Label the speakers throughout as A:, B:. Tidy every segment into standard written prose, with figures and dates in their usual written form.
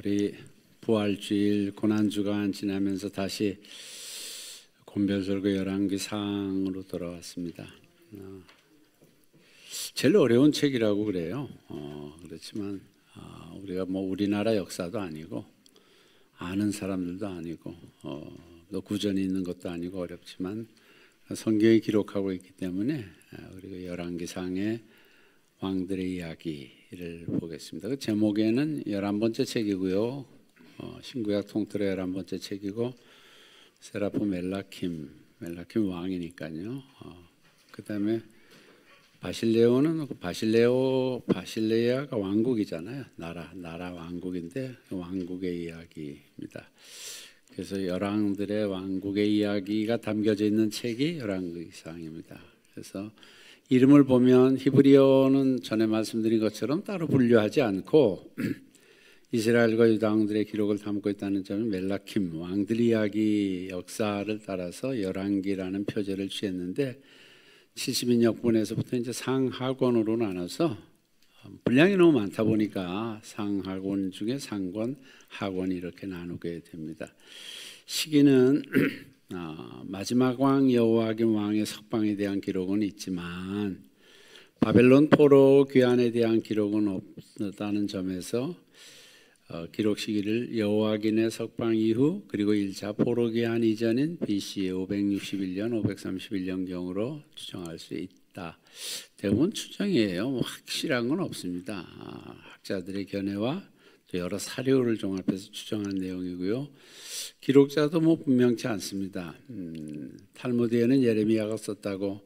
A: 우리 부활주일 고난주간 지나면서 다시 곤별설교 열왕기상으로 돌아왔습니다. 제일 어려운 책이라고 그래요. 그렇지만 우리가 뭐 우리나라 역사도 아니고 아는 사람들도 아니고 또 구전이 있는 것도 아니고 어렵지만 성경이 기록하고 있기 때문에 우리가 열왕기상의 왕들의 이야기를 보겠습니다. 그 제목에는 11번째 책이고요. 신구약 통틀어 11번째 책이고 세라프 멜라킴 왕이니까요. 그 다음에 바실레오는 바실레아가 왕국이잖아요. 나라 왕국인데 왕국의 이야기입니다. 그래서 열왕들의 왕국의 이야기가 담겨져 있는 책이 열왕기상입니다. 그래서 이름을 보면 히브리어는 전에 말씀드린 것처럼 따로 분류하지 않고 이스라엘과 유다 왕들의 기록을 담고 있다는 점은 멜라킴 왕들 이야기 역사를 따라서 열왕기라는 표제를 취했는데 70인역본에서부터 이제 상하권으로 나눠서 분량이 너무 많다 보니까 상하권 중에 상권, 하권 이렇게 나누게 됩니다. 시기는 마지막 왕 여호와김 왕의 석방에 대한 기록은 있지만 바벨론 포로 귀환에 대한 기록은 없다는 점에서 기록 시기를 여호와김의 석방 이후 그리고 1차 포로 귀환 이전인 BC 561년, 531년경으로 추정할 수 있다. 대부분 추정이에요. 뭐 확실한 건 없습니다. 학자들의 견해와 또 여러 사료를 종합해서 추정한 내용이고요. 기록자도 뭐 분명치 않습니다. 탈무드에는 예레미야가 썼다고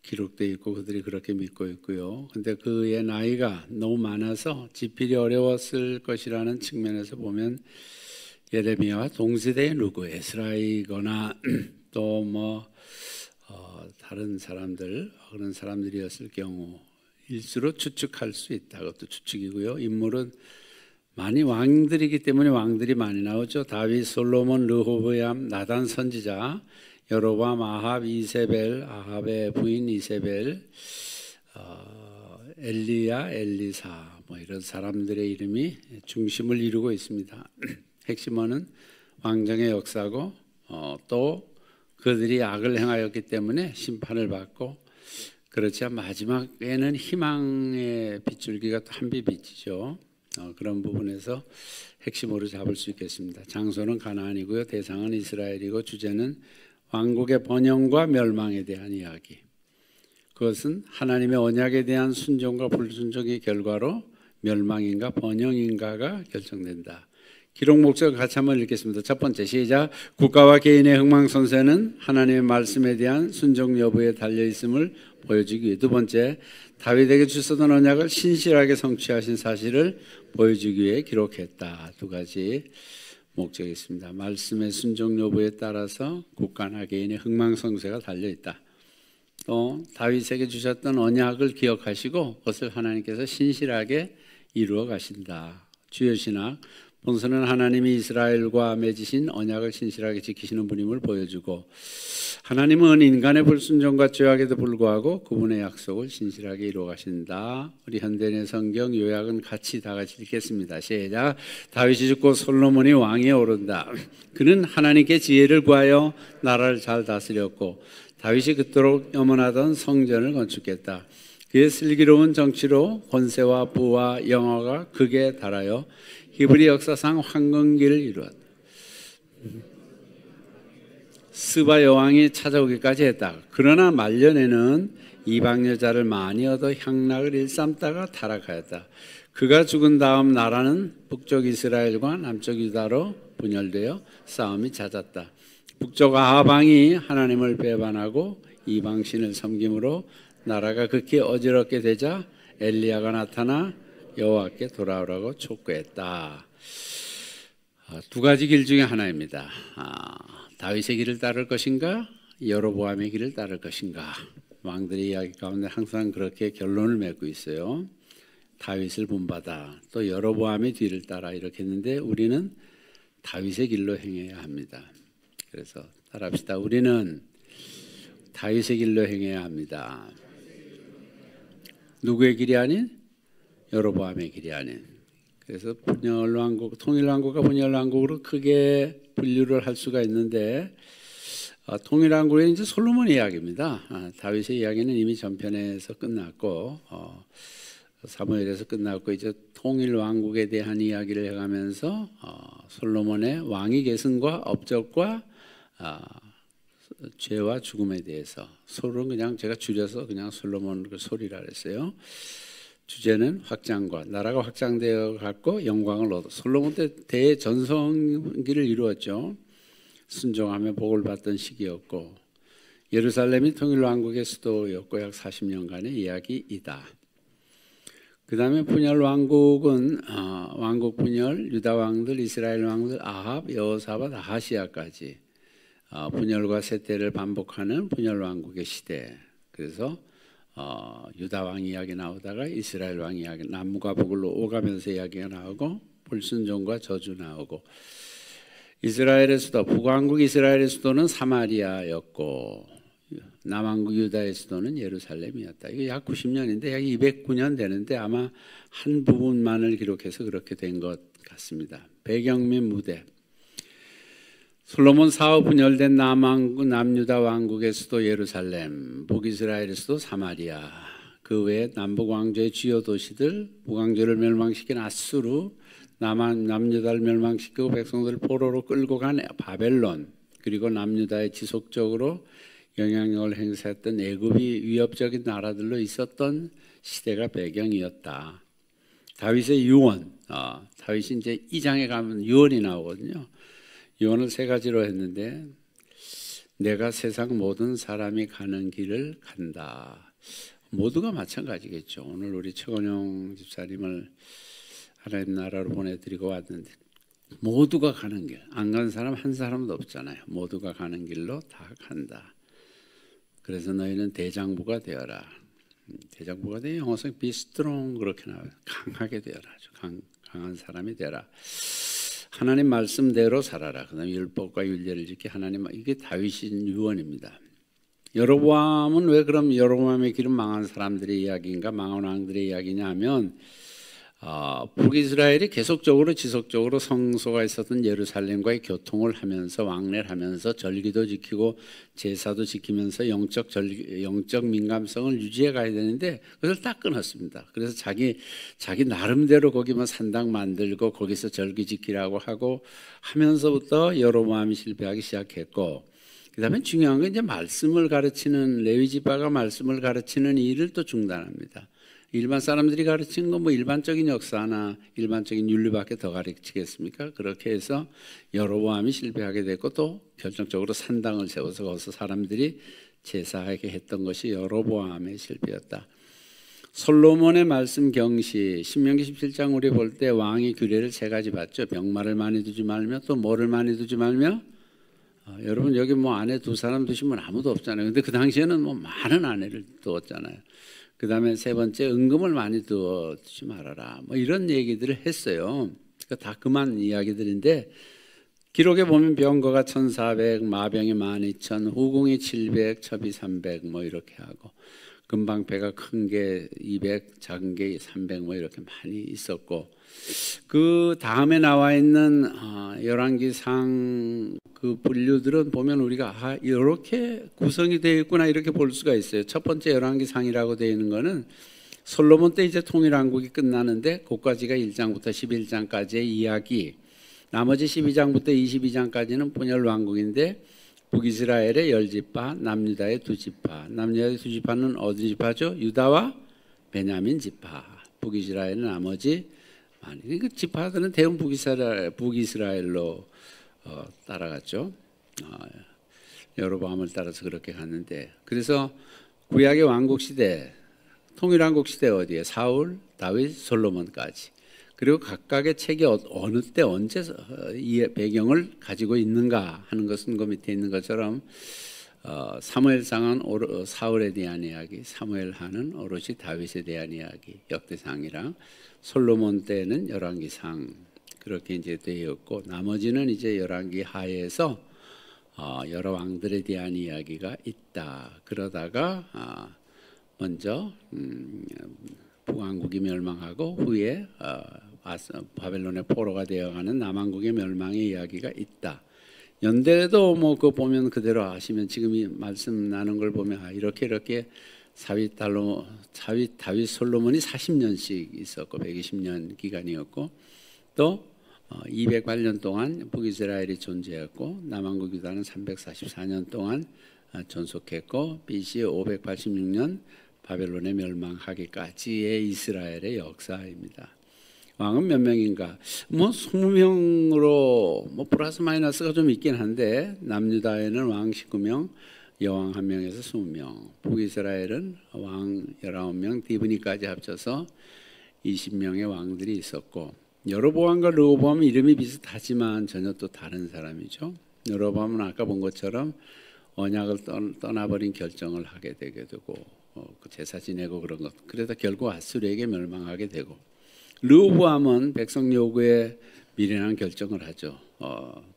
A: 기록되어 있고 그들이 그렇게 믿고 있고요. 근데 그의 나이가 너무 많아서 지필이 어려웠을 것이라는 측면에서 보면 예레미야와 동세대의 누구 에스라이거나 또 뭐 다른 사람들 그런 사람들이었을 경우일수록 추측할 수 있다. 그것도 추측이고요. 인물은 많이 왕들이기 때문에 왕들이 많이 나오죠. 다윗, 솔로몬, 르호보암, 나단 선지자, 여로보암, 아합, 이세벨, 아합의 부인 이세벨, 엘리야, 엘리사 뭐 이런 사람들의 이름이 중심을 이루고 있습니다. 핵심어는 왕정의 역사고 또 그들이 악을 행하였기 때문에 심판을 받고 그렇지만 마지막에는 희망의 빗줄기가 또 한 비 비치죠. 그런 부분에서 핵심으로 잡을 수 있겠습니다. 장소는 가나안이고요. 대상은 이스라엘이고 주제는 왕국의 번영과 멸망에 대한 이야기. 그것은 하나님의 언약에 대한 순종과 불순종의 결과로 멸망인가 번영인가가 결정된다. 기록 목적을 같이 한번 읽겠습니다. 첫 번째 시작. 국가와 개인의 흥망성쇠는 하나님의 말씀에 대한 순종 여부에 달려있음을 보여주기 위해. 두 번째, 다윗에게 주셨던 언약을 신실하게 성취하신 사실을 보여주기 위해 기록했다. 두 가지 목적이 있습니다. 말씀의 순종 여부에 따라서 국가나 개인의 흥망성쇠가 달려있다. 또 다윗에게 주셨던 언약을 기억하시고 그것을 하나님께서 신실하게 이루어 가신다. 주요 신학 본서는 하나님이 이스라엘과 맺으신 언약을 신실하게 지키시는 분임을 보여주고 하나님은 인간의 불순종과 죄악에도 불구하고 그분의 약속을 신실하게 이루어 가신다. 우리 현대인의 성경 요약은 같이 다 같이 읽겠습니다. 시작. 다윗이 죽고 솔로몬이 왕위에 오른다. 그는 하나님께 지혜를 구하여 나라를 잘 다스렸고 다윗이 그토록 염원하던 성전을 건축했다. 그의 슬기로운 정치로 권세와 부와 영화가 극에 달하여 히브리 역사상 황금기를 이루었다. 스바 여왕이 찾아오기까지 했다. 그러나 말년에는 이방 여자를 많이 얻어 향락을 일삼다가 타락하였다. 그가 죽은 다음 나라는 북쪽 이스라엘과 남쪽 유다로 분열되어 싸움이 잦았다. 북쪽 아합 왕이 하나님을 배반하고 이방 신을 섬김으로 나라가 극히 어지럽게 되자 엘리야가 나타나 여호와께 돌아오라고 촉구했다. 두 가지 길 중에 하나입니다. 다윗의 길을 따를 것인가 여로보암의 길을 따를 것인가. 왕들의 이야기 가운데 항상 그렇게 결론을 맺고 있어요. 다윗을 본받아 또 여로보암의 뒤를 따라 이렇게 했는데 우리는 다윗의 길로 행해야 합니다. 그래서 따라합시다. 우리는 다윗의 길로 행해야 합니다. 누구의 길이 아닌 여로보암의 길이 아닌 그래서 분열왕국, 통일왕국과 분열왕국으로 크게 분류를 할 수가 있는데 통일왕국은 이제 솔로몬 이야기입니다. 다윗의 이야기는 이미 전편에서 끝났고 사무엘에서 끝났고 이제 통일왕국에 대한 이야기를 해가면서 솔로몬의 왕위 계승과 업적과 죄와 죽음에 대해서 솔은 그냥 제가 줄여서 그냥 솔로몬 그 소리라 그랬어요. 주제는 확장과 나라가 확장되어 갔고 영광을 얻어 솔로몬 때 대전성기를 이루었죠. 순종하며 복을 받던 시기였고 예루살렘이 통일왕국의 수도였고 약 40년간의 이야기이다. 그 다음에 분열왕국은 왕국 분열, 유다 왕들, 이스라엘 왕들, 아합, 여호사밧, 아하시야까지 분열과 쇠퇴를 반복하는 분열왕국의 시대. 그래서 유다 왕 이야기 나오다가 이스라엘 왕 이야기, 남과 북으로 오가면서 이야기가 나오고 불순종과 저주 나오고 이스라엘의 수도, 북왕국 이스라엘의 수도는 사마리아였고 남왕국 유다의 수도는 예루살렘이었다. 이게 약 90년인데 약 209년 되는데 아마 한 부분만을 기록해서 그렇게 된 것 같습니다. 배경 및 무대. 솔로몬 사후 분열된 남왕국 남유다 왕국의 수도 예루살렘, 북이스라엘의 수도 사마리아, 그 외에 남북 왕조의 주요 도시들, 북왕조를 멸망시킨 아수르, 남유다를 멸망시키고 백성들을 포로로 끌고 간 바벨론, 그리고 남유다에 지속적으로 영향력을 행사했던 애굽이 위협적인 나라들로 있었던 시대가 배경이었다. 다윗의 유언, 다윗이 이제 2장에 가면 유언이 나오거든요. 유언을 3가지로 했는데 내가 세상 모든 사람이 가는 길을 간다. 모두가 마찬가지겠죠. 오늘 우리 최건영 집사님을 하나님 나라로 보내드리고 왔는데 모두가 가는 길, 안 간 사람 한 사람도 없잖아요. 모두가 가는 길로 다 간다. 그래서 너희는 대장부가 되어라. 대장부가 되어 영어성 be strong 그렇게 나와요. 강하게 되어라. 강한 사람이 되어라. 하나님 말씀대로 살아라. 그다음에 율법과 윤례를 지키 하나님, 이게 다윗의 유언입니다. 여로보암은 왜 그럼 여로보암의 길은 망한 사람들의 이야기인가, 망한 왕들의 이야기냐 하면 북이스라엘이 계속적으로 지속적으로 성소가 있었던 예루살렘과의 교통을 하면서 왕래를 하면서 절기도 지키고 제사도 지키면서 영적 민감성을 유지해 가야 되는데 그것을 딱 끊었습니다. 그래서 자기 나름대로 거기 뭐 산당 만들고 거기서 절기 지키라고 하고 하면서부터 여로보암이 실패하기 시작했고, 그다음에 중요한 건 이제 말씀을 가르치는 레위 지파가 말씀을 가르치는 일을 또 중단합니다. 일반 사람들이 가르치는 건 뭐 일반적인 역사나 일반적인 윤리밖에 더 가르치겠습니까? 그렇게 해서 여로보암이 실패하게 됐고 또 결정적으로 산당을 세워서 거기서 사람들이 제사하게 했던 것이 여로보암의 실패였다. 솔로몬의 말씀 경시, 신명기 17장 우리 볼 때 왕이 규례를 3가지 받죠. 병마를 많이 두지 말며 또 뭐를 많이 두지 말며 여러분 여기 뭐 아내 2사람 두시면 아무도 없잖아요. 근데 그 당시에는 뭐 많은 아내를 두었잖아요. 그 다음에 3번째 은금을 많이 두지 말아라. 뭐 이런 얘기들을 했어요. 그러니까 다 그만 이야기들인데 기록에 보면 병거가 1,400, 마병이 12,000, 후궁이 700, 첩이 300 뭐 이렇게 하고 금방패가 큰 게 200, 작은 게 300 뭐 이렇게 많이 있었고, 그 다음에 나와 있는 열왕기상 그 분류들은 보면 우리가 이렇게 구성이 되어 있구나 이렇게 볼 수가 있어요. 첫 번째 열왕기상이라고 되어 있는 거는 솔로몬 때 이제 통일왕국이 끝나는데 그까지가 1장부터 11장까지의 이야기, 나머지 12장부터 22장까지는 분열왕국인데 북이스라엘의 10지파, 남유다의 2지파, 남유다의 2지파는 어디 지파죠? 유다와 베냐민 지파, 북이스라엘은 나머지 많이. 그 지파들은 대부분 북이스라엘로 따라갔죠. 여로보암을 따라서 그렇게 갔는데, 그래서 구약의 왕국 시대, 통일왕국 시대 어디에 사울, 다윗, 솔로몬까지, 그리고 각각의 책이 어느 때 언제 이 배경을 가지고 있는가 하는 것은 그 밑에 있는 것처럼 사무엘상은 사울에 대한 이야기, 사무엘하는 오롯이 다윗에 대한 이야기, 역대상이랑 솔로몬 때는 열왕기상 그렇게 이제 되었고, 나머지는 이제 열왕기 하에서 여러 왕들에 대한 이야기가 있다. 그러다가 먼저 북왕국이 멸망하고 후에 바벨론의 포로가 되어가는 남왕국의 멸망의 이야기가 있다. 연대도 뭐 그거 보면 그대로 아시면 지금 이 말씀 나눈 걸 보면 이렇게 다윗 솔로몬이 40년씩 있었고 120년 기간이었고 또 208년 동안 북이스라엘이 존재했고 남왕국 유다는 344년 동안 존속했고 BC 586년 바벨론의 멸망하기까지의 이스라엘의 역사입니다. 왕은 몇 명인가? 뭐 20명으로 뭐 플러스 마이너스가 좀 있긴 한데 남유다에는 왕 19명, 여왕 1명에서 20명, 북이스라엘은 왕 19명, 디브니까지 합쳐서 20명의 왕들이 있었고 여로보암과 르호보암은 이름이 비슷하지만 전혀 또 다른 사람이죠. 여로보암은 아까 본 것처럼 언약을 떠나버린 결정을 하게 되게 되고 제사 지내고 그런 것. 그래서 결국 아수르에게 멸망하게 되고 르호보암은 백성 요구에 미련한 결정을 하죠.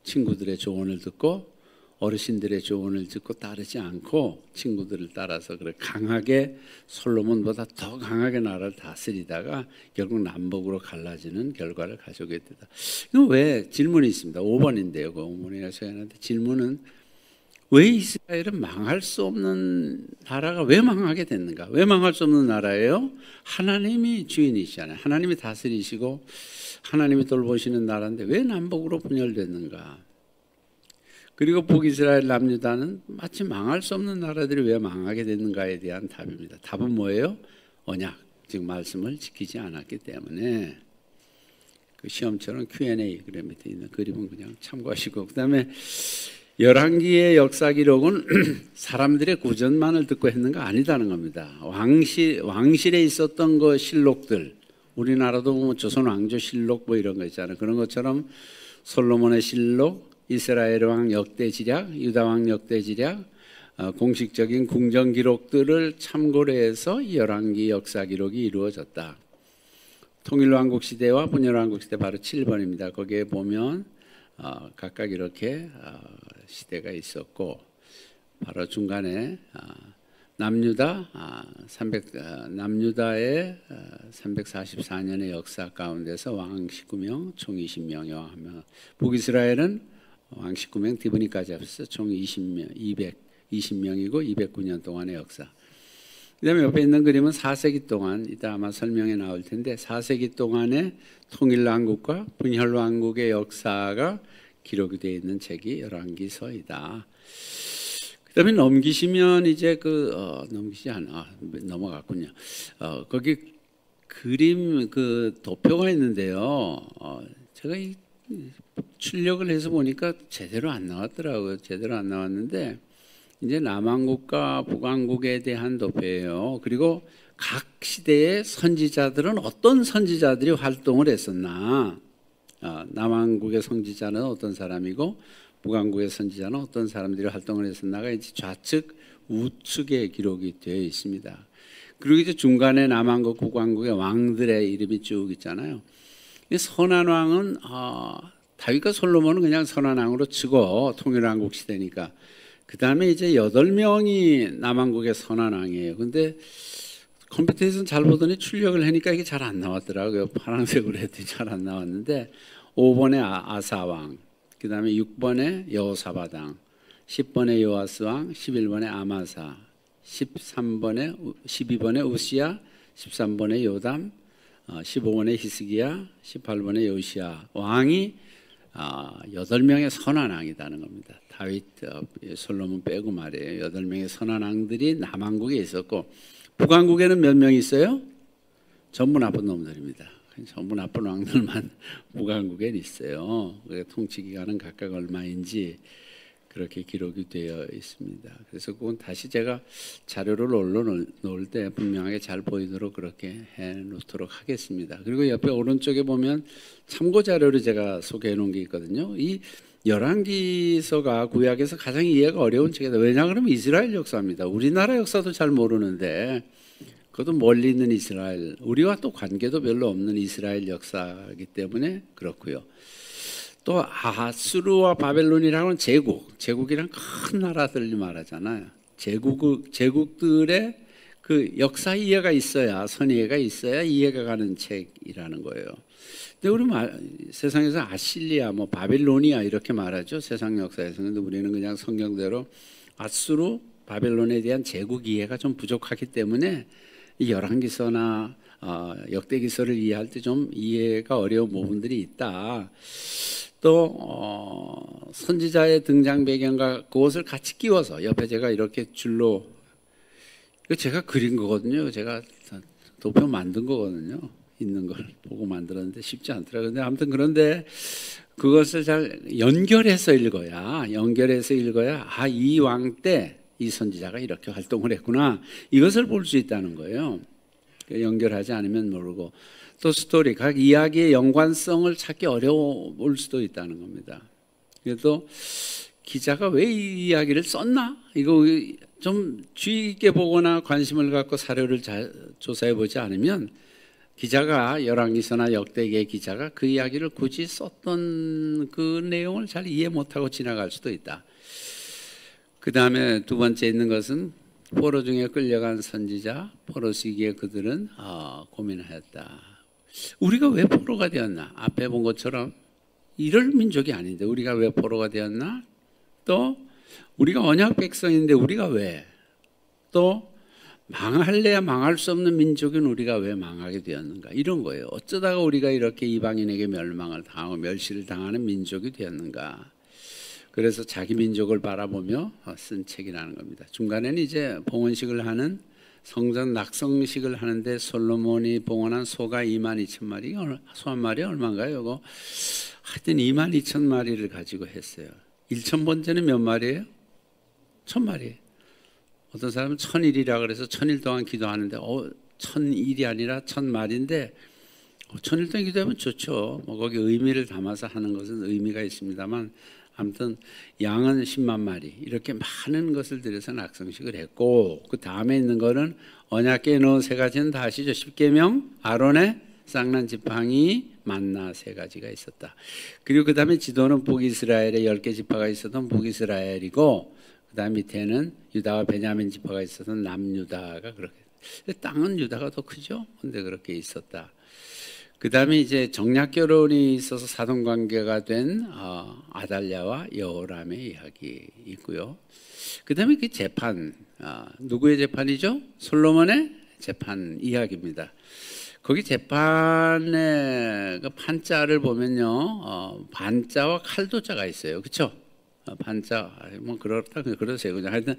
A: 친구들의 조언을 듣고 어르신들의 조언을 듣고 따르지 않고 친구들을 따라서 그래 강하게 솔로몬보다 더 강하게 나라를 다스리다가 결국 남북으로 갈라지는 결과를 가져오게 되다. 이건 왜 질문이 있습니다. 5번인데요. 그 5번이나 시간인데 질문은 왜 이스라엘은 망할 수 없는 나라가 왜 망하게 됐는가? 왜 망할 수 없는 나라예요? 하나님이 주인이시잖아요. 하나님이 다스리시고 하나님이 돌보시는 나라인데 왜 남북으로 분열됐는가? 그리고 북이스라엘 남유다는 마치 망할 수 없는 나라들이 왜 망하게 됐는가에 대한 답입니다. 답은 뭐예요? 언약, 즉 말씀을 지키지 않았기 때문에. 그 시험처럼 Q&A 그 밑에 있는 그림은 그냥 참고하시고 그다음에 열왕기의 역사 기록은 사람들의 구전만을 듣고 했는가 아니다는 겁니다. 왕실에 있었던 그 실록들, 우리나라도 뭐 조선 왕조 실록 뭐 이런 거 있잖아요. 그런 것처럼 솔로몬의 실록, 이스라엘 왕 역대지략, 유다 왕 역대지략, 공식적인 궁정 기록들을 참고로 해서 열왕기 역사 기록이 이루어졌다. 통일왕국 시대와 분열왕국 시대 바로 7번입니다. 거기에 보면 각각 이렇게 시대가 있었고 바로 중간에 남유다의 344년의 역사 가운데서 왕 19명, 총 20명의 왕 1명. 북이스라엘은 왕 19명, 디브니까지 합해서 총 220명이고 209년 동안의 역사. 그다음에 옆에 있는 그림은 4세기 동안 이따 아마 설명에 나올 텐데 4세기 동안의 통일왕국과 분열왕국의 역사가 기록이 되어 있는 책이 열왕기서이다. 그다음에 넘기시면 이제 넘어갔군요. 거기 그림 그 도표가 있는데요. 제가 이 출력을 해서 보니까 제대로 안 나왔더라고요. 제대로 안 나왔는데 이제 남왕국과 북왕국에 대한 도표예요. 그리고 각 시대의 선지자들은 어떤 선지자들이 활동을 했었나? 남왕국의 선지자는 어떤 사람이고 북왕국의 선지자는 어떤 사람들이 활동을 했었나가 이제 좌측, 우측에 기록이 되어 있습니다. 그리고 이제 중간에 남왕국, 북왕국의 왕들의 이름이 쭉 있잖아요. 선한 왕은 다윗과 솔로몬은 그냥 선한 왕으로 치고 통일왕국 시대니까 그 다음에 이제 8명이 남왕국의 선한 왕이에요. 근데 컴퓨터에서는 잘 보더니 출력을 하니까 이게 잘 안 나왔더라고요. 파란색으로 했더니 잘 안 나왔는데 5번에 아사왕, 그 다음에 6번에 여호사밧왕, 10번에 요아스왕, 11번에 아마사, 12번에 우시야, 13번에 요담, 15번에 히스기야, 18번에 요시야. 왕이 8명의 선한 왕이라는 겁니다. 다윗, 솔로몬 빼고 말이에요. 8명의 선한 왕들이 남왕국에 있었고 북왕국에는 몇 명 있어요? 전부 나쁜 놈들입니다. 전부 나쁜 왕들만 북왕국에 있어요. 통치 기간은 각각 얼마인지 그렇게 기록이 되어 있습니다. 그래서 그건 다시 제가 자료를 올려놓을 때 분명하게 잘 보이도록 그렇게 해놓도록 하겠습니다. 그리고 옆에 오른쪽에 보면 참고 자료를 제가 소개해 놓은 게 있거든요. 이 열왕기서가 구약에서 가장 이해가 어려운 책이다. 왜냐 그러면 이스라엘 역사입니다. 우리나라 역사도 잘 모르는데 그것도 멀리 있는 이스라엘, 우리와 또 관계도 별로 없는 이스라엘 역사이기 때문에 그렇고요. 또 아수르와 바벨론이라는 제국이란 큰 나라들을 말하잖아요. 제국들의 그 역사 이해가 있어야, 선의해가 있어야 이해가 가는 책이라는 거예요. 근데 우리 세상에서 아실리아, 뭐 바빌로니아 이렇게 말하죠. 세상 역사에서. 근데 우리는 그냥 성경대로 아수르, 바벨론에 대한 제국 이해가 좀 부족하기 때문에 이 열왕기서나 역대기서를 이해할 때 좀 이해가 어려운 부분들이 있다. 또 선지자의 등장 배경과 그것을 같이 끼워서 옆에 제가 이렇게 줄로 이거 제가 그린 거거든요. 제가 도표 만든 거거든요. 있는 걸 보고 만들었는데 쉽지 않더라고요. 근데 아무튼 그런데 그것을 잘 연결해서 읽어야 이 왕 때 이 선지자가 이렇게 활동을 했구나. 이것을 볼 수 있다는 거예요. 연결하지 않으면 모르고. 또 스토리, 각 이야기의 연관성을 찾기 어려울 수도 있다는 겁니다. 그래도 기자가 왜 이 이야기를 썼나? 이거 좀 주의 깊게 보거나 관심을 갖고 사료를 잘 조사해 보지 않으면 기자가 열왕기서나 역대기의 기자가 그 이야기를 굳이 썼던 그 내용을 잘 이해 못하고 지나갈 수도 있다. 그 다음에 두 번째 있는 것은 포로 중에 끌려간 선지자, 포로 시기에 그들은 고민하였다. 우리가 왜 포로가 되었나? 앞에 본 것처럼 이럴 민족이 아닌데 우리가 왜 포로가 되었나? 또 우리가 언약 백성인데 우리가 왜? 또 망할래야 망할 수 없는 민족인 우리가 왜 망하게 되었는가? 이런 거예요. 어쩌다가 우리가 이렇게 이방인에게 멸망을 당하고 멸시를 당하는 민족이 되었는가? 그래서 자기 민족을 바라보며 쓴 책이라는 겁니다. 중간에는 이제 봉헌식을 하는 성전 낙성식을 하는데 솔로몬이 봉헌한 소가 22,000마리, 소 한 마리 얼마인가요? 이거 하여튼 22,000마리를 가지고 했어요. 1,000번째는 몇 마리예요? 1,000마리. 어떤 사람은 1,000일이라 그래서 1,000일 동안 기도하는데 1,000일이 아니라 1,000마리인데 1,000일 동안 기도하면 좋죠. 뭐 거기 의미를 담아서 하는 것은 의미가 있습니다만 아무튼 양은 10만 마리 이렇게 많은 것을 들여서 낙성식을 했고 그 다음에 있는 거는 언약궤에 넣은 세 가지는 다 아시죠? 십계명, 아론의 쌍난 지팡이, 만나 세 가지가 있었다. 그리고 그 다음에 지도는 북이스라엘에 10개 지파가 있었던 북이스라엘이고 그 다음 밑에는 유다와 베냐민 지파가 있었던 남유다가 그렇게 땅은 유다가 더 크죠? 근데 그렇게 있었다. 그 다음에 이제 정략 결혼이 있어서 사돈 관계가 된 아달랴와 여호람의 이야기 있고요. 그 다음에 그 재판, 누구의 재판이죠? 솔로몬의 재판 이야기입니다. 거기 재판의 그 판자를 보면요, 반자와 칼도자가 있어요. 그렇죠? 반자, 뭐 그렇다 그러세요. 그냥 하여튼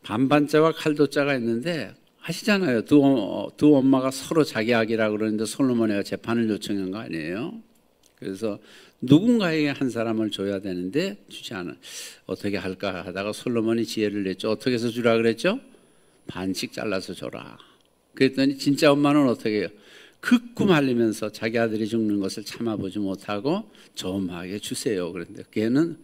A: 반반자와 칼도자가 있는데. 아시잖아요. 두 엄마가 서로 자기 아기라고 그러는데 솔로몬이가 재판을 요청한 거 아니에요? 그래서 누군가에게 한 사람을 줘야 되는데 주지 않아. 어떻게 할까 하다가 솔로몬이 지혜를 냈죠. 어떻게 해서 주라 그랬죠? 반씩 잘라서 줘라. 그랬더니 진짜 엄마는 어떻게 해요? 극구 말리면서 자기 아들이 죽는 것을 참아보지 못하고 저 엄마에게 주세요. 그런데 걔는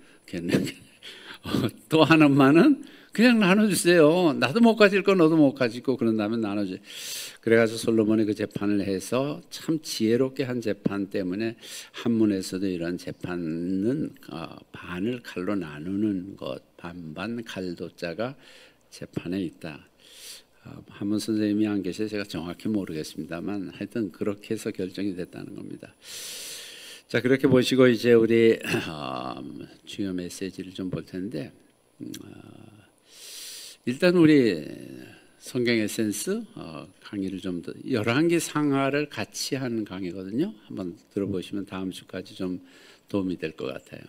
A: 또 한 엄마는 그냥 나눠주세요. 나도 못 가질 거 너도 못 가지고 그런 다음에 나눠줘. 그래가지고 솔로몬이 그 재판을 해서 참 지혜롭게 한 재판 때문에 한문에서도 이런 재판은 반을 칼로 나누는 것, 반반 칼도자가 재판에 있다. 한문 선생님이 안 계셔서 제가 정확히 모르겠습니다만 하여튼 그렇게 해서 결정이 됐다는 겁니다. 자, 그렇게 보시고 이제 우리 주요 메시지를 좀 볼 텐데 일단 우리 성경 에센스 강의를 좀 더 열왕기 상하를 같이 한 강의거든요. 한번 들어보시면 다음 주까지 좀 도움이 될 것 같아요.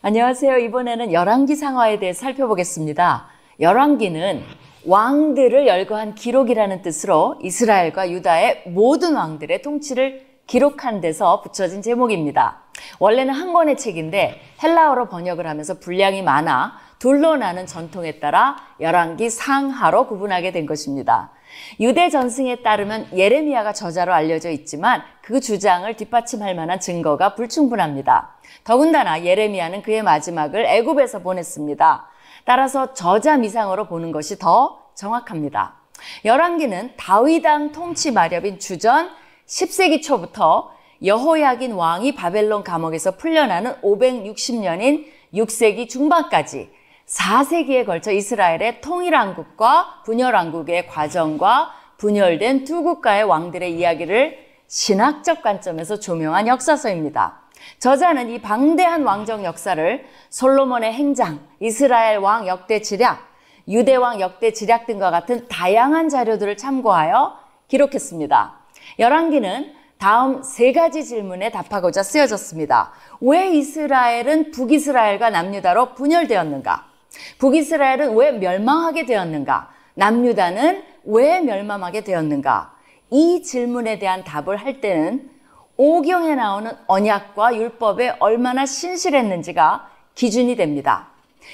B: 안녕하세요. 이번에는 열왕기 상하에 대해 살펴보겠습니다. 열왕기는 왕들을 열거한 기록이라는 뜻으로 이스라엘과 유다의 모든 왕들의 통치를 기록한 데서 붙여진 제목입니다. 원래는 한 권의 책인데 헬라어로 번역을 하면서 분량이 많아 둘로 나눈 전통에 따라 열왕기 상하로 구분하게 된 것입니다. 유대 전승에 따르면 예레미야가 저자로 알려져 있지만 그 주장을 뒷받침할 만한 증거가 불충분합니다. 더군다나 예레미야는 그의 마지막을 애굽에서 보냈습니다. 따라서 저자 미상으로 보는 것이 더 정확합니다. 열왕기는 다윗 왕 통치 마렵인 주전 10세기 초부터 여호야긴 왕이 바벨론 감옥에서 풀려나는 560년인 6세기 중반까지 4세기에 걸쳐 이스라엘의 통일왕국과 분열왕국의 과정과 분열된 두 국가의 왕들의 이야기를 신학적 관점에서 조명한 역사서입니다. 저자는 이 방대한 왕정 역사를 솔로몬의 행장, 이스라엘 왕 역대 지략, 유대 왕 역대 지략 등과 같은 다양한 자료들을 참고하여 기록했습니다. 열왕기는 다음 세 가지 질문에 답하고자 쓰여졌습니다. 왜 이스라엘은 북이스라엘과 남유다로 분열되었는가? 북이스라엘은 왜 멸망하게 되었는가? 남유다는 왜 멸망하게 되었는가? 이 질문에 대한 답을 할 때는 오경에 나오는 언약과 율법에 얼마나 신실했는지가 기준이 됩니다.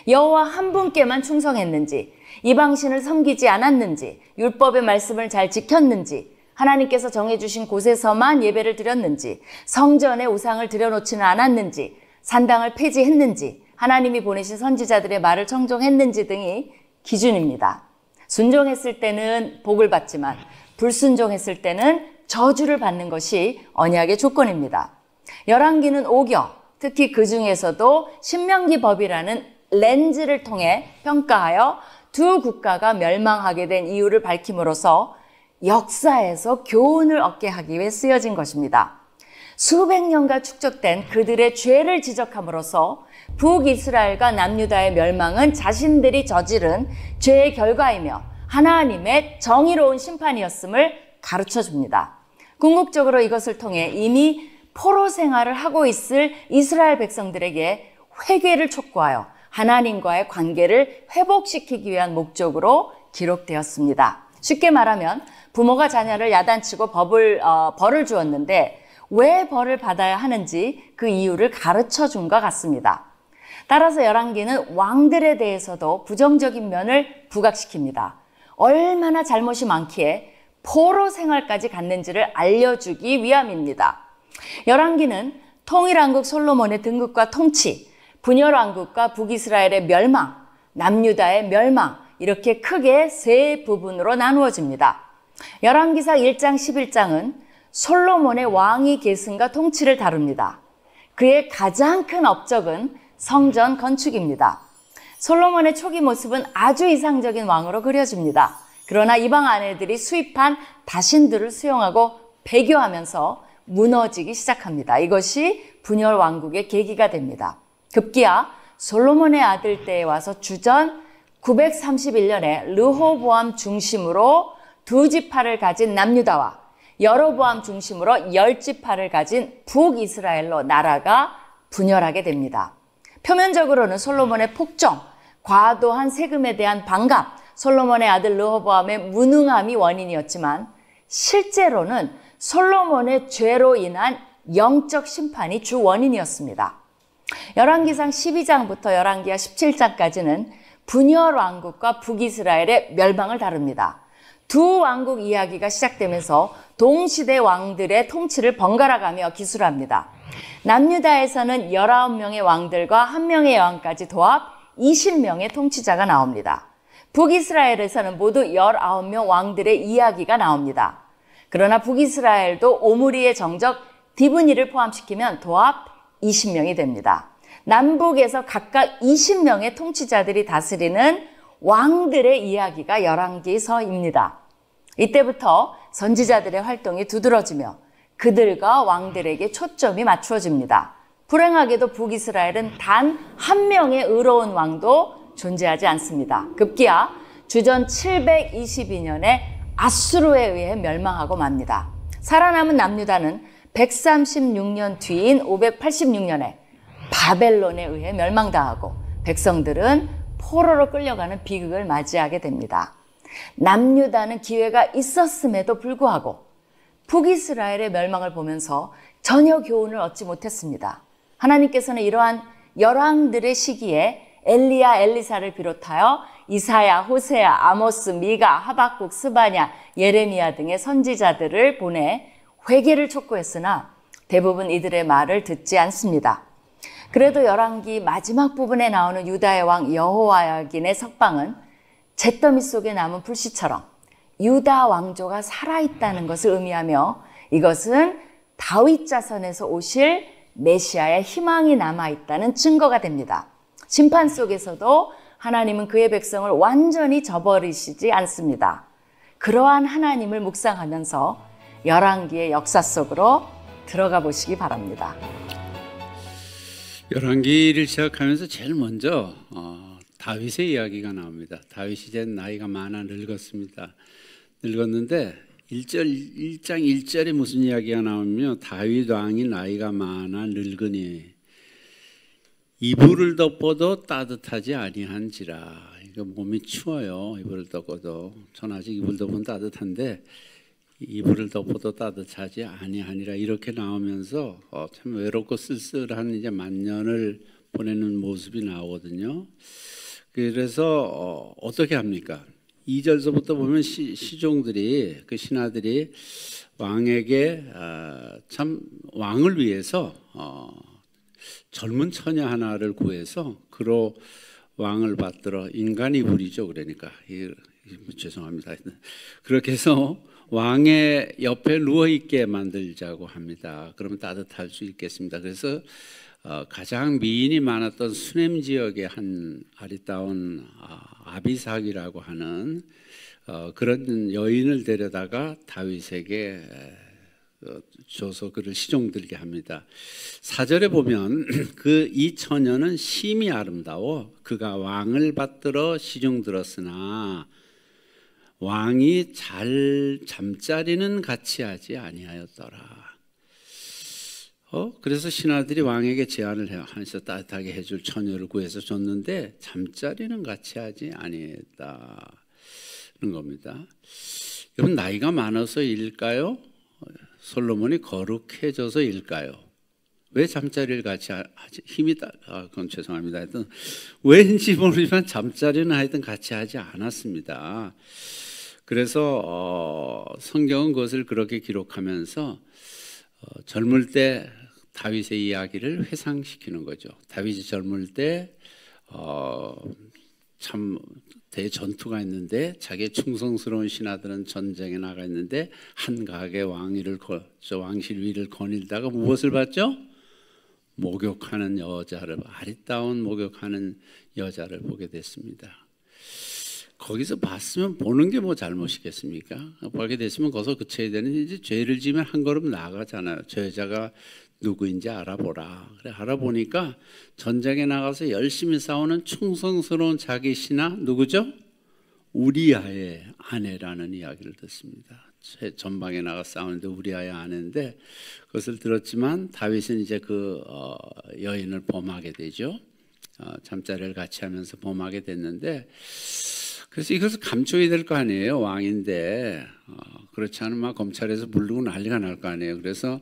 B: 여호와 한 분께만 충성했는지, 이방신을 섬기지 않았는지, 율법의 말씀을 잘 지켰는지, 하나님께서 정해주신 곳에서만 예배를 드렸는지, 성전에 우상을 들여놓지는 않았는지, 산당을 폐지했는지, 하나님이 보내신 선지자들의 말을 청종했는지 등이 기준입니다. 순종했을 때는 복을 받지만 불순종했을 때는 저주를 받는 것이 언약의 조건입니다. 열왕기는 오경, 특히 그 중에서도 신명기 법이라는 렌즈를 통해 평가하여 두 국가가 멸망하게 된 이유를 밝힘으로써 역사에서 교훈을 얻게 하기 위해 쓰여진 것입니다. 수백 년간 축적된 그들의 죄를 지적함으로써 북이스라엘과 남유다의 멸망은 자신들이 저지른 죄의 결과이며 하나님의 정의로운 심판이었음을 가르쳐 줍니다. 궁극적으로 이것을 통해 이미 포로 생활을 하고 있을 이스라엘 백성들에게 회개를 촉구하여 하나님과의 관계를 회복시키기 위한 목적으로 기록되었습니다. 쉽게 말하면 부모가 자녀를 야단치고 벌을 주었는데 왜 벌을 받아야 하는지 그 이유를 가르쳐 준 것 같습니다. 따라서 열왕기는 왕들에 대해서도 부정적인 면을 부각시킵니다. 얼마나 잘못이 많기에 포로 생활까지 갔는지를 알려주기 위함입니다. 열왕기는 통일왕국 솔로몬의 등극과 통치, 분열왕국과 북이스라엘의 멸망, 남유다의 멸망, 이렇게 크게 세 부분으로 나누어집니다. 열왕기상 1장 11장은 솔로몬의 왕위 계승과 통치를 다룹니다. 그의 가장 큰 업적은 성전 건축입니다. 솔로몬의 초기 모습은 아주 이상적인 왕으로 그려집니다. 그러나 이방 아내들이 수입한 다신들을 수용하고 배교하면서 무너지기 시작합니다. 이것이 분열 왕국의 계기가 됩니다. 급기야 솔로몬의 아들 때에 와서 주전 931년에 르호보암 중심으로 두 지파를 가진 남유다와 여로보암 중심으로 10지파를 가진 북이스라엘로 나라가 분열하게 됩니다. 표면적으로는 솔로몬의 폭정, 과도한 세금에 대한 반감, 솔로몬의 아들 르호보암의 무능함이 원인이었지만 실제로는 솔로몬의 죄로 인한 영적 심판이 주 원인이었습니다. 열왕기상 12장부터 열왕기하 17장까지는 분열 왕국과 북이스라엘의 멸망을 다룹니다. 두 왕국 이야기가 시작되면서 동시대 왕들의 통치를 번갈아가며 기술합니다. 남유다에서는 19명의 왕들과 1명의 여왕까지 도합 20명의 통치자가 나옵니다. 북이스라엘에서는 모두 19명 왕들의 이야기가 나옵니다. 그러나 북이스라엘도 오므리의 정적 디브니를 포함시키면 도합 20명이 됩니다. 남북에서 각각 20명의 통치자들이 다스리는 왕들의 이야기가 열왕기서입니다. 이때부터 선지자들의 활동이 두드러지며 그들과 왕들에게 초점이 맞추어집니다. 불행하게도 북이스라엘은 단 한 명의 의로운 왕도 존재하지 않습니다. 급기야 주전 722년에 아수르에 의해 멸망하고 맙니다. 살아남은 남유다는 136년 뒤인 586년에 바벨론에 의해 멸망당하고 백성들은 포로로 끌려가는 비극을 맞이하게 됩니다. 남유다는 기회가 있었음에도 불구하고 북이스라엘의 멸망을 보면서 전혀 교훈을 얻지 못했습니다. 하나님께서는 이러한 열왕들의 시기에 엘리야, 엘리사를 비롯하여 이사야, 호세야, 아모스, 미가, 하박국, 스바냐, 예레미야 등의 선지자들을 보내 회개를 촉구했으나 대부분 이들의 말을 듣지 않습니다. 그래도 열왕기 마지막 부분에 나오는 유다의 왕 여호야긴의 석방은 잿더미 속에 남은 불씨처럼 유다 왕조가 살아있다는 것을 의미하며 이것은 다윗 자손에서 오실 메시아의 희망이 남아있다는 증거가 됩니다. 심판 속에서도 하나님은 그의 백성을 완전히 저버리시지 않습니다. 그러한 하나님을 묵상하면서 열왕기의 역사 속으로 들어가 보시기 바랍니다.
A: 열왕기를 시작하면서 제일 먼저 다윗의 이야기가 나옵니다. 다윗이 이제 나이가 많아 늙었습니다. 늙었는데 1장 1절에 무슨 이야기가 나오면 다윗 왕이 나이가 많아 늙으니 이불을 덮어도 따뜻하지 아니한지라. 이거 몸이 추워요. 이불을 덮어도. 전 아직 이불 덮으면 따뜻한데 이불을 덮어도 따뜻하지 아니하니라. 이렇게 나오면서 참 외롭고 쓸쓸한 이제 만년을 보내는 모습이 나오거든요. 그래서 어떻게 합니까? 2절서부터 보면 시종들이 그 신하들이 왕에게 참 왕을 위해서 젊은 처녀 하나를 구해서 그로 왕을 받들어 인간 이불이죠. 그러니까 죄송합니다. 그렇게 해서 왕의 옆에 누워 있게 만들자고 합니다. 그러면 따뜻할 수 있겠습니다. 그래서 가장 미인이 많았던 수넴 지역의 한 아리따운 아비삭이라고 하는 그런 여인을 데려다가 다윗에게 줘서 그를 시종들게 합니다. 4절에 보면 그 이 처녀는 심히 아름다워 그가 왕을 받들어 시종들었으나 왕이 잘 잠자리는 같이 하지 아니하였더라. 그래서 신하들이 왕에게 제안을 해서 따뜻하게 해줄 처녀를 구해서 줬는데 잠자리는 같이 하지 아니했다는 겁니다. 여러분 나이가 많아서일까요? 솔로몬이 거룩해져서일까요? 왜 잠자리를 같이 하지? 그건 죄송합니다. 하여튼 왜인지 모르지만 잠자리는 하여튼 같이 하지 않았습니다. 그래서 성경은 그것을 그렇게 기록하면서 젊을 때 다윗의 이야기를 회상시키는 거죠. 다윗이 젊을 때 참 대전투가 있는데 자기의 충성스러운 신하들은 전쟁에 나가 있는데 한각의 왕실 위를 거닐다가 무엇을 봤죠? 목욕하는 여자를, 아리따운 목욕하는 여자를 보게 됐습니다. 거기서 봤으면 보는 게 뭐 잘못이겠습니까? 보게 됐으면 거기서 그쳐야 되는 이제 죄를 지면 한 걸음 나아가잖아요. 저 여자가 누구인지 알아보라. 그래 알아보니까 전쟁에 나가서 열심히 싸우는 충성스러운 자기 신하 누구죠? 우리아의 아내라는 이야기를 듣습니다. 전방에 나가 싸우는데 우리아의 아내인데 그것을 들었지만 다윗은 이제 그 여인을 범하게 되죠. 잠자리를 같이 하면서 범하게 됐는데 그래서 이것을 감춰야 될 거 아니에요. 왕인데 그렇지 않으면 막 검찰에서 부르고 난리가 날 거 아니에요. 그래서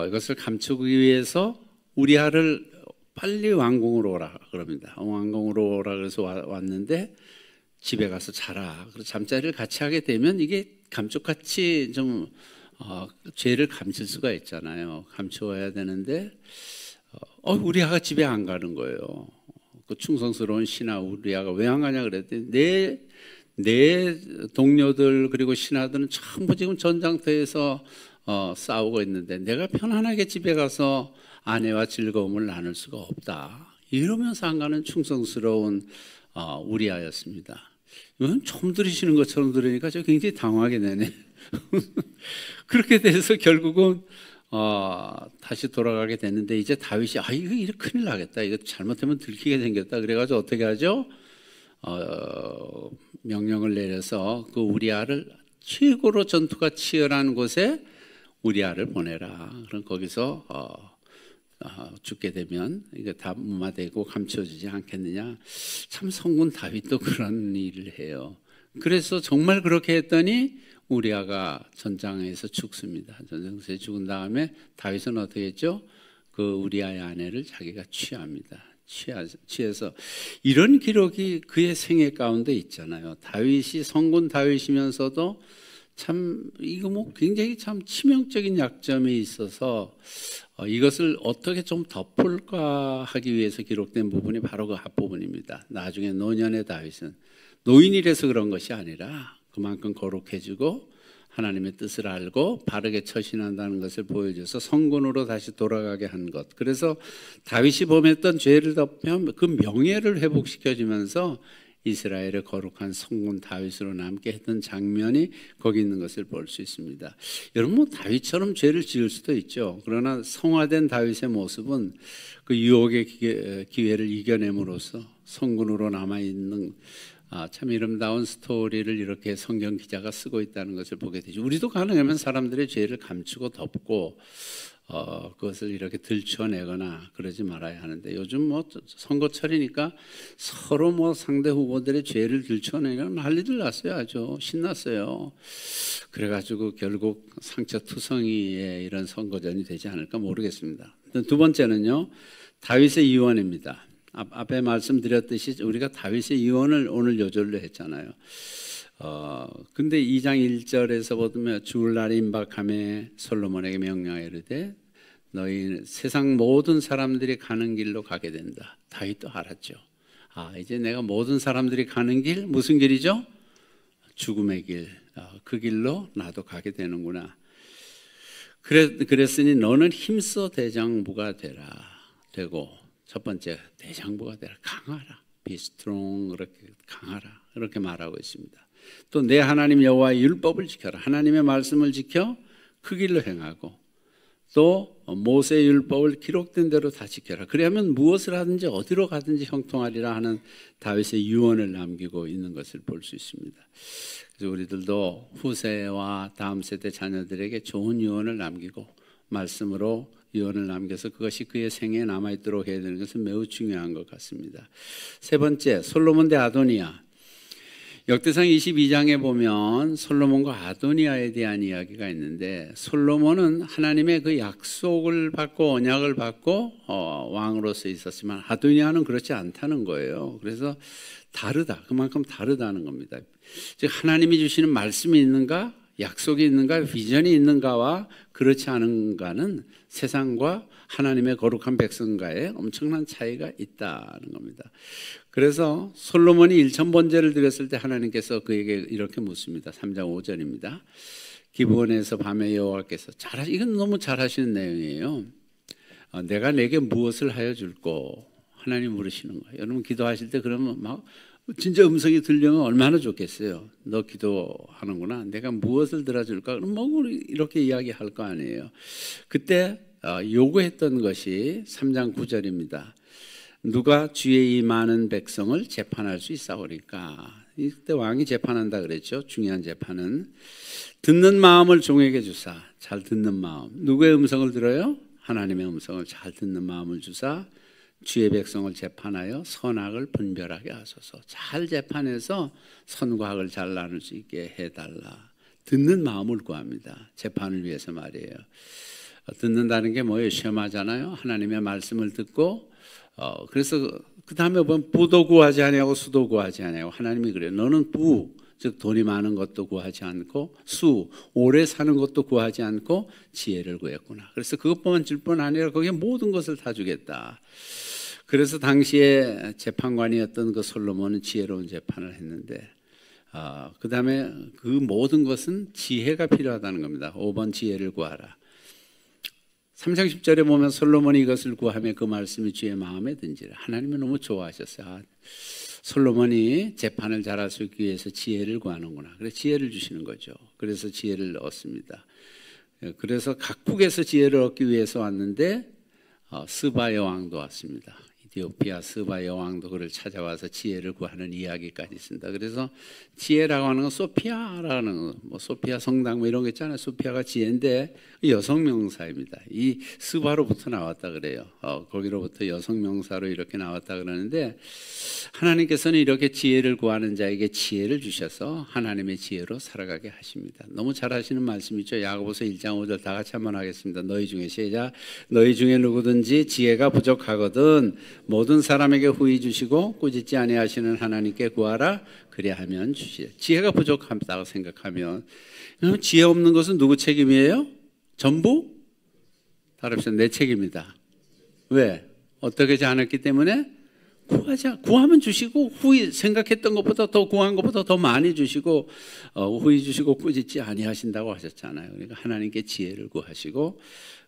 A: 이것을 감추기 위해서 우리아를 빨리 왕궁으로 오라 그럽니다. 왕궁으로 오라 그래서 왔는데 집에 가서 자라. 그래서 잠자리를 같이 하게 되면 이게 감쪽같이 좀 죄를 감출 수가 있잖아요. 감추어야 되는데 우리아가 집에 안 가는 거예요. 그 충성스러운 신하 우리아가 왜 안 가냐 그랬더니 내 동료들 그리고 신하들은 전부 지금 전장터에서 싸우고 있는데 내가 편안하게 집에 가서 아내와 즐거움을 나눌 수가 없다. 이러면서 안 가는 충성스러운 우리아였습니다. 이건 처음 들으시는 것처럼 들으니까 저 굉장히 당황하게 되네. 그렇게 돼서 결국은 다시 돌아가게 됐는데 이제 다윗이 이거 큰일 나겠다. 이거 잘못하면 들키게 생겼다. 그래가지고 어떻게 하죠? 명령을 내려서 그 우리아를 최고로 전투가 치열한 곳에 우리아를 보내라. 그럼 거기서 죽게 되면 이게 다 무마되고 감춰지지 않겠느냐. 참 성군 다윗도 그런 일을 해요. 그래서 정말 그렇게 했더니 우리아가 전장에서 죽습니다. 전장에서 죽은 다음에 다윗은 어떻게 했죠? 그 우리아의 아내를 자기가 취합니다. 취해서 이런 기록이 그의 생애 가운데 있잖아요. 다윗이 성군 다윗이면서도 참 이거 뭐 굉장히 참 치명적인 약점이 있어서 이것을 어떻게 좀 덮을까 하기 위해서 기록된 부분이 바로 그 앞부분입니다. 나중에 노년의 다윗은 노인이라서 그런 것이 아니라 그만큼 거룩해지고 하나님의 뜻을 알고 바르게 처신한다는 것을 보여줘서 성군으로 다시 돌아가게 한 것. 그래서 다윗이 범했던 죄를 덮으면 그 명예를 회복시켜주면서 이스라엘의 거룩한 성군 다윗으로 남게 했던 장면이 거기 있는 것을 볼 수 있습니다. 여러분, 뭐 다윗처럼 죄를 지을 수도 있죠. 그러나 성화된 다윗의 모습은 그 유혹의 기회를 이겨냄으로써 성군으로 남아있는 참 아름다운 스토리를 이렇게 성경 기자가 쓰고 있다는 것을 보게 되죠. 우리도 가능하면 사람들의 죄를 감추고 덮고 그것을 이렇게 들춰내거나 그러지 말아야 하는데, 요즘 뭐 선거철이니까 서로 뭐 상대 후보들의 죄를 들춰내는 난리들 났어요. 아주 신났어요. 그래가지고 결국 상처투성이의 이런 선거전이 되지 않을까 모르겠습니다. 두 번째는요, 다윗의 유언입니다. 앞에 말씀드렸듯이 우리가 다윗의 유언을 오늘 요절로 했잖아요. 근데 2장 1절에서 보면 죽을 날이 임박함에 솔로몬에게 명령하여 이르되 너희 세상 모든 사람들이 가는 길로 가게 된다. 다윗도 알았죠. 이제 내가 모든 사람들이 가는 길, 무슨 길이죠? 죽음의 길. 그 길로 나도 가게 되는구나. 그랬으니 너는 힘써 대장부가 되고, 첫 번째 대장부가 되라. 강하라. Be strong. 그렇게 강하라. 이렇게 말하고 있습니다. 또 내 하나님 여호와의 율법을 지켜라. 하나님의 말씀을 지켜 그 길로 행하고, 또 모세의 율법을 기록된 대로 다 지켜라. 그래야면 무엇을 하든지 어디로 가든지 형통하리라 하는 다윗의 유언을 남기고 있는 것을 볼 수 있습니다. 그래서 우리들도 후세와 다음 세대 자녀들에게 좋은 유언을 남기고 말씀으로 유언을 남겨서 그것이 그의 생애에 남아있도록 해야 되는 것은 매우 중요한 것 같습니다. 세 번째, 솔로몬 대 아도니아. 역대상 22장에 보면 솔로몬과 아도니아에 대한 이야기가 있는데, 솔로몬은 하나님의 그 약속을 받고 언약을 받고 왕으로서 있었지만 아도니아는 그렇지 않다는 거예요. 그래서 다르다. 그만큼 다르다는 겁니다. 즉 하나님이 주시는 말씀이 있는가, 약속이 있는가, 비전이 있는가와 그렇지 않은가는 세상과 하나님의 거룩한 백성과의 엄청난 차이가 있다는 겁니다. 그래서 솔로몬이 1000번제를 드렸을 때 하나님께서 그에게 이렇게 묻습니다. 3장 5절입니다. 기브온에서 밤에 여호와께서 이건 너무 잘하시는 내용이에요. 내가 내게 무엇을 하여 줄꼬? 하나님 물으시는 거예요. 여러분 기도하실 때 그러면 막 진짜 음성이 들려면 얼마나 좋겠어요. 너 기도하는구나. 내가 무엇을 들어줄까? 그럼 뭐 이렇게 이야기할 거 아니에요. 그때 요구했던 것이 3장 9절입니다. 누가 주의 이 많은 백성을 재판할 수 있사오리까? 이때 왕이 재판한다 그랬죠. 중요한 재판은 듣는 마음을 종에게 주사. 잘 듣는 마음. 누구의 음성을 들어요? 하나님의 음성을 잘 듣는 마음을 주사 주의 백성을 재판하여 선악을 분별하게 하소서. 잘 재판해서 선과 악을 잘 나눌 수 있게 해달라. 듣는 마음을 구합니다. 재판을 위해서 말이에요. 듣는다는 게 뭐예요? 시험하잖아요. 하나님의 말씀을 듣고 그래서 그 다음에 보면 부도 구하지 아니하고 수도 구하지 아니하고, 하나님이 그래요. 너는 부, 즉 돈이 많은 것도 구하지 않고, 수, 오래 사는 것도 구하지 않고 지혜를 구했구나. 그래서 그것뿐만 줄 뿐 아니라 거기에 모든 것을 다 주겠다. 그래서 당시에 재판관이었던 그 솔로몬은 지혜로운 재판을 했는데, 그 다음에 그 모든 것은 지혜가 필요하다는 겁니다. 5번 지혜를 구하라. 3장 10절에 보면 솔로몬이 이것을 구하며 그 말씀이 주의 마음에 든지라. 하나님이 너무 좋아하셨어요. 솔로몬이 재판을 잘할 수 있기 위해서 지혜를 구하는구나. 그래서 지혜를 주시는 거죠. 그래서 지혜를 얻습니다. 그래서 각국에서 지혜를 얻기 위해서 왔는데 스바 여왕도 왔습니다. 이디오피아 스바 여왕도 그를 찾아와서 지혜를 구하는 이야기까지 있습니다. 그래서 지혜라고 하는 건 소피아라는 뭐 소피아 성당 뭐 이런 거 있잖아요. 소피아가 지혜인데 여성 명사입니다. 이 스바로부터 나왔다 그래요. 거기로부터 여성 명사로 이렇게 나왔다 그러는데, 하나님께서는 이렇게 지혜를 구하는 자에게 지혜를 주셔서 하나님의 지혜로 살아가게 하십니다. 너무 잘하시는 말씀이죠. 야고보서 1장 5절 다 같이 한번 하겠습니다. 너희 중에 시작. 너희 중에 누구든지 지혜가 부족하거든 모든 사람에게 후히 주시고 꾸짖지 아니하시는 하나님께 구하라. 그리하면 주시리라. 지혜가 부족하다고 생각하면, 지혜 없는 것은 누구 책임이에요? 전부? 다릅시다. 내 책임이다. 왜? 어떻게 하지 않았기 때문에? 구하면 주시고 후히 생각했던 것보다 더 구한 것보다 더 많이 주시고 후히 주시고 꾸짖지 아니하신다고 하셨잖아요. 그러니까 하나님께 지혜를 구하시고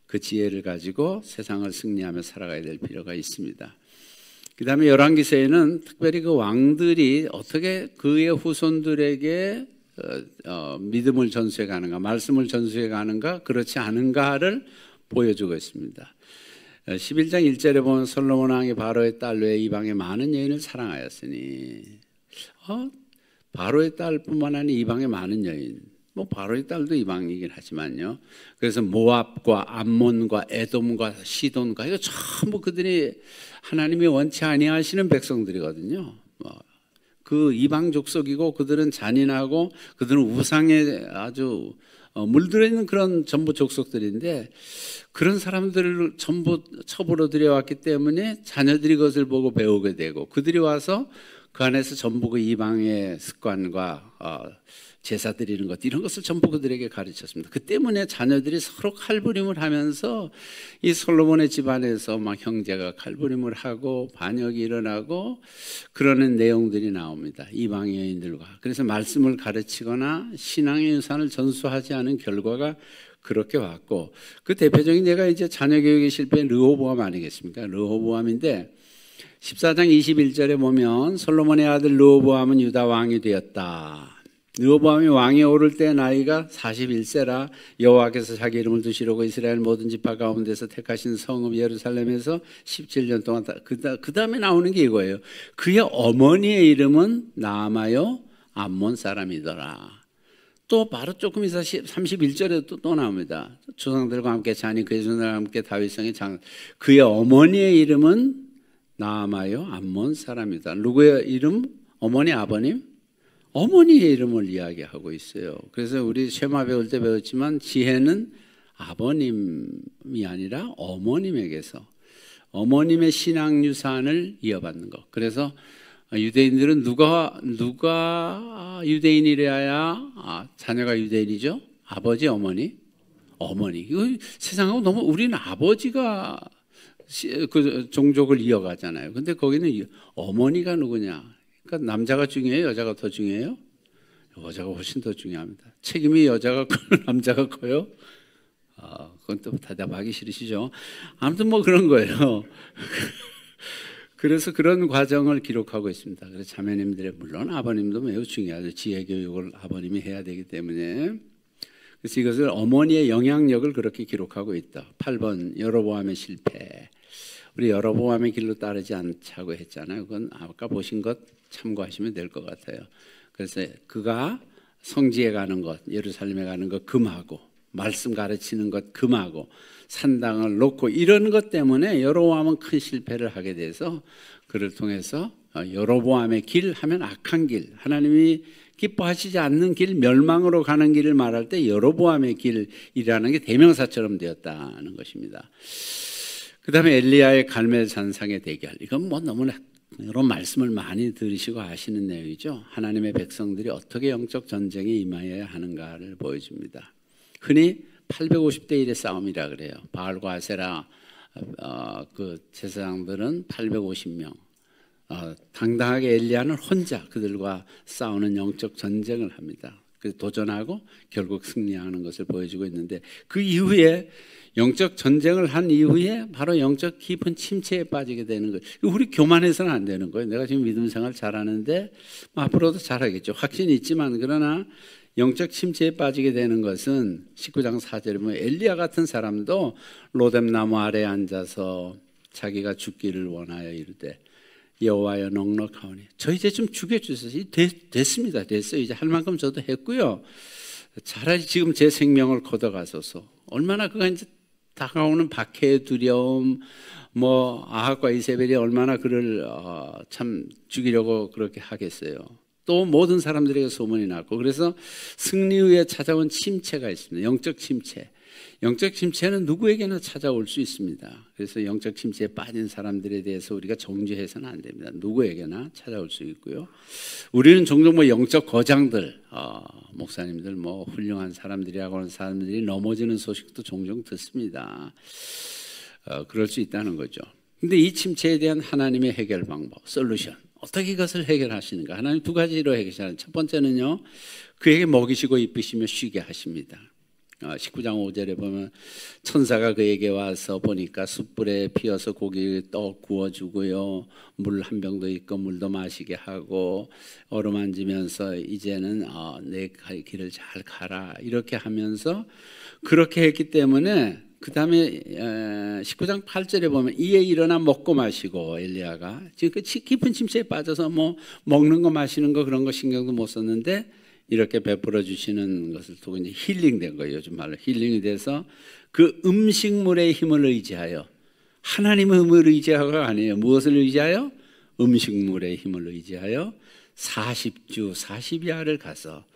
A: 그 지혜를 가지고 세상을 승리하며 살아가야 될 필요가 있습니다. 그 다음에 열왕기서에는 특별히 그 왕들이 어떻게 그의 후손들에게 믿음을 전수해 가는가, 말씀을 전수해 가는가, 그렇지 않은가를 보여주고 있습니다. 11장 1절에 보면 솔로몬 왕이 바로의 딸 외에 이방의 많은 여인을 사랑하였으니 바로의 딸뿐만 아니라 이방의 많은 여인, 뭐 바로의 딸도 이방이긴 하지만요. 그래서 모압과 암몬과 에돔과 시돈과 이거 전부 그들이 하나님이 원치 아니하시는 백성들이거든요. 그 이방 족속이고 그들은 잔인하고 그들은 우상에 아주 물들어 있는 그런 전부 족속들인데 그런 사람들을 전부 첩으로 들여왔기 때문에 자녀들이 그것을 보고 배우게 되고 그들이 와서 그 안에서 전부 그 이방의 습관과 제사 드리는 것 이런 것을 전부 그들에게 가르쳤습니다. 그 때문에 자녀들이 서로 칼부림을 하면서 이 솔로몬의 집안에서 막 형제가 칼부림을 하고 반역이 일어나고 그러는 내용들이 나옵니다. 이방 여인들과. 그래서 말씀을 가르치거나 신앙의 유산을 전수하지 않은 결과가 그렇게 왔고 그 대표적인 예가 이제 자녀 교육의 실패인 르호보암 아니겠습니까? 르호보암인데 14장 21절에 보면 솔로몬의 아들 르호보암은 유다 왕이 되었다. 르호보암이 왕에 오를 때 나이가 41세라 여호와께서 자기 이름을 두시려고 이스라엘 모든 지파 가운데서 택하신 성읍 예루살렘에서 17년 동안 그 다음에 나오는 게 이거예요. 그의 어머니의 이름은 나아마요 암몬 사람이더라. 또 바로 조금 있어 31절에 또 나옵니다. 조상들과 함께 자니 그의 손들과 함께 다윗성에 그의 어머니의 이름은 나아마요 암몬 사람이다. 누구의 이름? 어머니, 아버님? 어머니의 이름을 이야기하고 있어요. 그래서 우리 쉐마 배울 때 배웠지만 지혜는 아버님이 아니라 어머님에게서 어머님의 신앙 유산을 이어받는 것. 그래서 유대인들은 누가 유대인이래야 자녀가 유대인이죠? 아버지, 어머니? 어머니. 이거 세상하고 너무 우리는 아버지가 그 종족을 이어가잖아요. 근데 거기는 어머니가 누구냐? 그러니까 남자가 중요해요? 여자가 더 중요해요? 여자가 훨씬 더 중요합니다. 책임이 여자가 커요? 남자가 커요? 그건 또 대답하기 싫으시죠? 아무튼 뭐 그런 거예요. 그래서 그런 과정을 기록하고 있습니다. 그래서 자매님들의 물론 아버님도 매우 중요하죠. 지혜 교육을 아버님이 해야 되기 때문에. 그래서 이것을 어머니의 영향력을 그렇게 기록하고 있다. 8번 여로보암의 실패. 우리 여로보암의 길로 따르지 않자고 했잖아요. 그건 아까 보신 것 참고하시면 될 것 같아요. 그래서 그가 성지에 가는 것, 예루살렘에 가는 것 금하고 말씀 가르치는 것 금하고 산당을 놓고 이런 것 때문에 여로보암은 큰 실패를 하게 돼서 그를 통해서 여로보암의 길 하면 악한 길, 하나님이 기뻐하시지 않는 길, 멸망으로 가는 길을 말할 때 여로보암의 길이라는 게 대명사처럼 되었다는 것입니다. 그 다음에 엘리야의 갈멜 산상의 대결. 이건 뭐 너무나 이런 말씀을 많이 들으시고 아시는 내용이죠. 하나님의 백성들이 어떻게 영적 전쟁에 임하여야 하는가를 보여줍니다. 흔히 850대 1의 싸움이라 그래요. 바알과 아세라 그 제사장들은 850명. 당당하게 엘리야는 혼자 그들과 싸우는 영적 전쟁을 합니다. 그래서 도전하고 결국 승리하는 것을 보여주고 있는데 그 이후에 영적 전쟁을 한 이후에 바로 영적 깊은 침체에 빠지게 되는 거예요. 우리 교만해서는 안 되는 거예요. 내가 지금 믿음 생활 잘하는데 앞으로도 잘하겠죠. 확신이 있지만 그러나 영적 침체에 빠지게 되는 것은 19장 4절에 보면 엘리야 같은 사람도 로뎀나무 아래에 앉아서 자기가 죽기를 원하여 이르되 여호와여 넉넉하오니 저 이제 좀 죽여주세요. 됐습니다. 됐어요. 이제 할 만큼 저도 했고요. 차라리 지금 제 생명을 걷어가소서. 얼마나 그가 이제 다가오는 박해의 두려움, 뭐 아합과 이세벨이 얼마나 그를 참 죽이려고 그렇게 하겠어요. 또 모든 사람들에게 소문이 났고 그래서 승리 후에 찾아온 침체가 있습니다. 영적 침체. 영적 침체는 누구에게나 찾아올 수 있습니다. 그래서 영적 침체에 빠진 사람들에 대해서 우리가 정죄해서는 안 됩니다. 누구에게나 찾아올 수 있고요. 우리는 종종 뭐 영적 거장들, 목사님들 뭐 훌륭한 사람들이라고 하는 사람들이 넘어지는 소식도 종종 듣습니다. 그럴 수 있다는 거죠. 근데 이 침체에 대한 하나님의 해결 방법, 솔루션, 어떻게 이것을 해결하시는가? 하나님 두 가지로 해결하시는. 첫 번째는요, 그에게 먹이시고 입히시며 쉬게 하십니다. 19장 5절에 보면 천사가 그에게 와서 보니까 숯불에 피어서 고기 떡 구워주고요, 물 한 병도 있고 물도 마시게 하고 어루만지면서 이제는 내 길을 잘 가라 이렇게 하면서 그렇게 했기 때문에 그 다음에 19장 8절에 보면 이에 일어나 먹고 마시고 엘리야가 지금 그 깊은 침체에 빠져서 뭐 먹는 거 마시는 거 그런 거 신경도 못 썼는데 이렇게 베풀어 주시는 것을 두고 이제 힐링된 거예요. 요즘 말로 힐링이 돼서 그 음식물의 힘을 의지하여, 하나님의 힘을 의지하고가 아니에요. 무엇을 의지하여? 음식물의 힘을 의지하여 40주 40야를 가서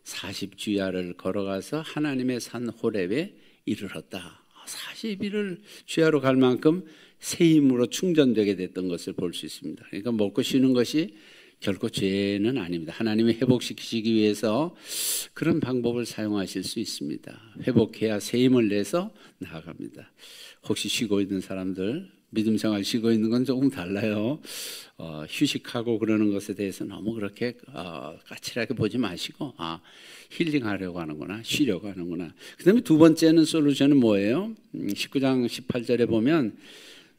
A: 40주야를 걸어가서 하나님의 산 호렙에 이르렀다. 40일을 주야로 갈 만큼 새 힘으로 충전되게 됐던 것을 볼 수 있습니다. 그러니까 먹고 쉬는 것이 결코 죄는 아닙니다. 하나님이 회복시키시기 위해서 그런 방법을 사용하실 수 있습니다. 회복해야 새 힘을 내서 나아갑니다. 혹시 쉬고 있는 사람들, 믿음 생활 쉬고 있는 건 조금 달라요. 휴식하고 그러는 것에 대해서 너무 그렇게 까칠하게 보지 마시고 힐링하려고 하는구나, 쉬려고 하는구나. 그 다음에 두 번째는 솔루션은 뭐예요? 19장 18절에 보면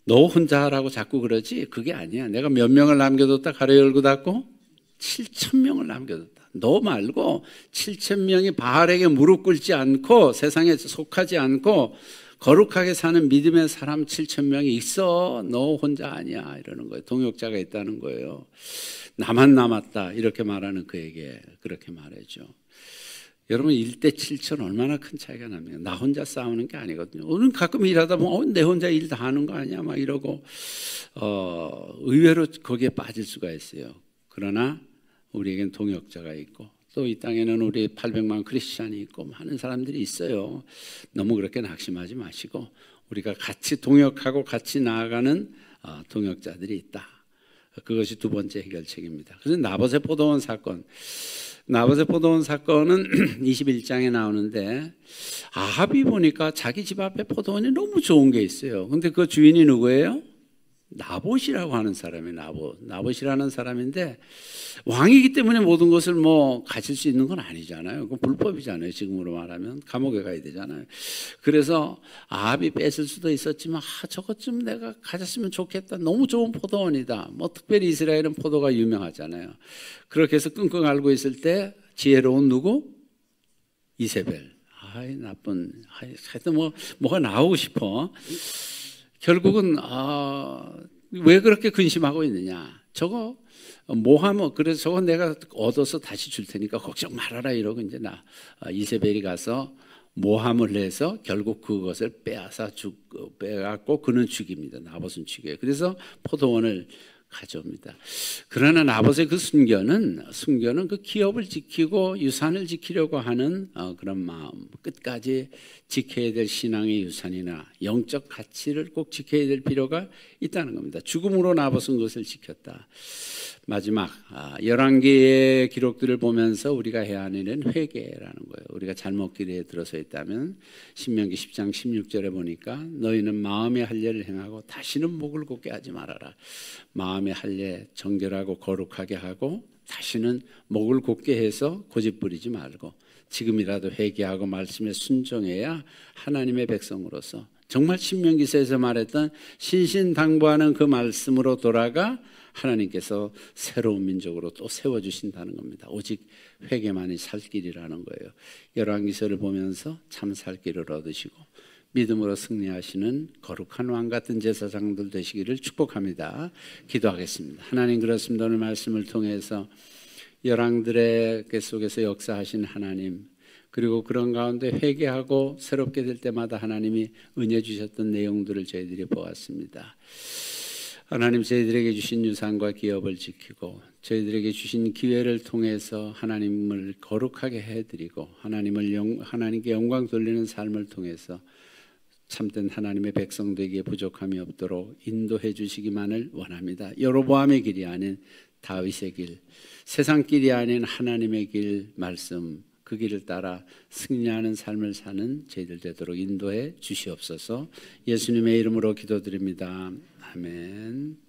A: 너 혼자 하라고 자꾸 그러지 그게 아니야. 내가 몇 명을 남겨뒀다 가로 열고 닫고 7,000명을 남겨뒀다. 너 말고 7,000명이 바알에게 무릎 꿇지 않고 세상에 속하지 않고 거룩하게 사는 믿음의 사람 7,000명이 있어. 너 혼자 아니야 이러는 거예요. 동역자가 있다는 거예요. 나만 남았다 이렇게 말하는 그에게 그렇게 말해줘. 여러분 1대 7천 얼마나 큰 차이가 납니까? 나 혼자 싸우는 게 아니거든요. 오늘 가끔 일하다 보면 내 혼자 일 다 하는 거 아니야 막 이러고 의외로 거기에 빠질 수가 있어요. 그러나 우리에겐 동역자가 있고 또 이 땅에는 우리 800만 크리스찬이 있고 많은 사람들이 있어요. 너무 그렇게 낙심하지 마시고 우리가 같이 동역하고 같이 나아가는 동역자들이 있다. 그것이 두 번째 해결책입니다. 그래서 나봇의 포도원 사건, 나봇의 포도원 사건은 21장에 나오는데 아합이 보니까 자기 집 앞에 포도원이 너무 좋은 게 있어요. 근데 그 주인이 누구예요? 나봇이라고 하는 사람이에요. 나봇이라는 사람인데 왕이기 때문에 모든 것을 뭐 가질 수 있는 건 아니잖아요. 그건 불법이잖아요. 지금으로 말하면 감옥에 가야 되잖아요. 그래서 아합이 뺏을 수도 있었지만 저것 좀 내가 가졌으면 좋겠다. 너무 좋은 포도원이다. 뭐 특별히 이스라엘은 포도가 유명하잖아요. 그렇게 해서 끙끙 앓고 있을 때 지혜로운 누구? 이세벨. 나쁜. 하여튼 뭐가 나오고 싶어. 결국은 왜 그렇게 근심하고 있느냐? 저거 모하면 그래서 저거 내가 얻어서 다시 줄 테니까 걱정 말아라 이러고 이제 이세벨이 가서 모함을 해서 결국 그것을 빼앗고 그는 죽입니다. 나봇은 죽여요. 그래서 포도원을 가져옵니다. 그러나 나봇의 그 순교는 그 기업을 지키고 유산을 지키려고 하는 그런 마음, 끝까지 지켜야 될 신앙의 유산이나 영적 가치를 꼭 지켜야 될 필요가 있다는 겁니다. 죽음으로 나봇은 그것을 지켰다. 마지막 열왕기의 기록들을 보면서 우리가 해야 하는 일은 회개라는 거예요. 우리가 잘못 길에 들어서 있다면 신명기 10장 16절에 보니까 너희는 마음의 할례를 행하고 다시는 목을 곧게 하지 말아라. 마음의 할례 정결하고 거룩하게 하고 다시는 목을 곧게 해서 고집 부리지 말고 지금이라도 회개하고 말씀에 순종해야 하나님의 백성으로서 정말 신명기서에서 말했던 신신당부하는 그 말씀으로 돌아가 하나님께서 새로운 민족으로 또 세워주신다는 겁니다. 오직 회개만이 살 길이라는 거예요. 열왕기서를 보면서 참 살 길을 얻으시고 믿음으로 승리하시는 거룩한 왕 같은 제사장들 되시기를 축복합니다. 기도하겠습니다. 하나님 그렇습니다. 오늘 말씀을 통해서 열왕들의 속에서 역사하신 하나님, 그리고 그런 가운데 회개하고 새롭게 될 때마다 하나님이 은혜 주셨던 내용들을 저희들이 보았습니다. 하나님 저희들에게 주신 유산과 기업을 지키고 저희들에게 주신 기회를 통해서 하나님을 거룩하게 해드리고 하나님께 영광 돌리는 삶을 통해서 참된 하나님의 백성 되기에 부족함이 없도록 인도해 주시기만을 원합니다. 여로보암의 길이 아닌 다윗의 길, 세상 길이 아닌 하나님의 길 말씀, 그 그 길을 따라 승리하는 삶을 사는 저희들 되도록 인도해 주시옵소서. 예수님의 이름으로 기도드립니다. 아멘.